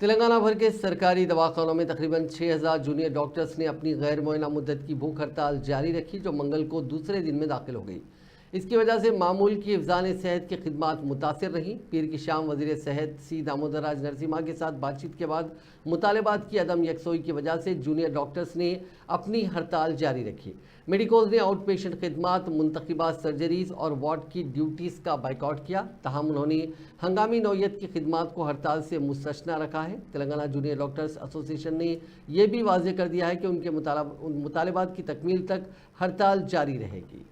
तेलंगाना भर के सरकारी दवाखानों में तकरीबन 6000 जूनियर डॉक्टर्स ने अपनी गैर मुअय्यना मुद्दत की भूख हड़ताल जारी रखी, जो मंगल को दूसरे दिन में दाखिल हो गई। इसकी वजह से मामूल की हिफ्ज़ान सेहत की खिदमात मुतासर रहीं। पीर की शाम वज़ीर सेहत सी दामोदर राज नरसिम्हा के साथ बातचीत के बाद मुतालबात की अदम यकसोई की वजह से जूनियर डॉक्टर्स ने अपनी हड़ताल जारी रखी। मेडिकोज ने आउट पेशेंट खिदमात, मुंतखबा सर्जरीज और वार्ड की ड्यूटीज़ का बाइकआउट किया। ताहम उन्होंने हंगामी नौयत की खिदमात को हड़ताल से मुस्तस्ना रखा है। तेलंगाना जूनियर डॉक्टर्स एसोसिएशन ने यह भी वाज़ेह कर दिया है कि उनके मुतालबात की तकमील तक हड़ताल जारी रहेगी।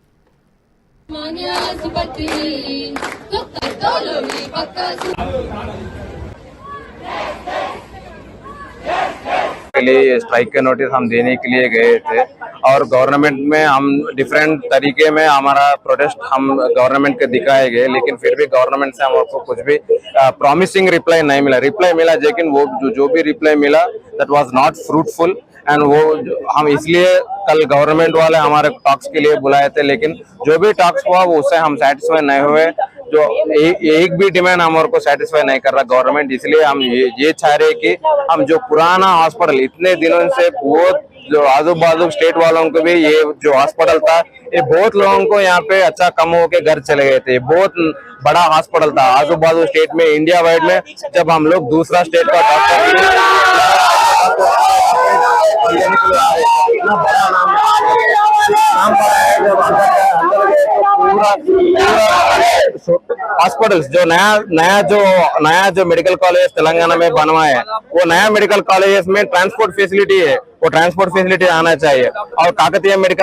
के लिए स्ट्राइक के नोटिस हम देने के लिए गए थे और गवर्नमेंट में हम डिफरेंट तरीके में हमारा प्रोटेस्ट हम गवर्नमेंट के दिखाए गए, लेकिन फिर भी गवर्नमेंट से हमको कुछ भी प्रॉमिसिंग रिप्लाई नहीं मिला। रिप्लाई मिला लेकिन वो जो भी रिप्लाई मिला that was not fruitful and वो हम इसलिए कल गवर्नमेंट वाले हमारे टॉक्स के लिए बुलाए थे, लेकिन जो भी टॉक्स हुआ वो उससे हम सेटिस्फाई नहीं हुए। जो एक भी डिमांड हमारे को सेटिस्फाई नहीं कर रहा गवर्नमेंट, इसलिए हम ये चाह रहे कि हम जो पुराना हॉस्पिटल इतने दिनों से बहुत जो आजू बाजू स्टेट वालों को भी ये जो हॉस्पिटल था, ये बहुत लोगों को यहाँ पे अच्छा कम होके घर चले गए थे। बहुत बड़ा हॉस्पिटल था आजू बाजू स्टेट में, इंडिया वाइड में। जब हम लोग दूसरा स्टेट का हॉस्पिटल्स जो नया जो मेडिकल कॉलेज तेलंगाना में बनवाए है, वो नया मेडिकल कॉलेज में ट्रांसपोर्ट फैसिलिटी है, वो ट्रांसपोर्ट फैसिलिटी आना चाहिए। और काकतीय मेडिकल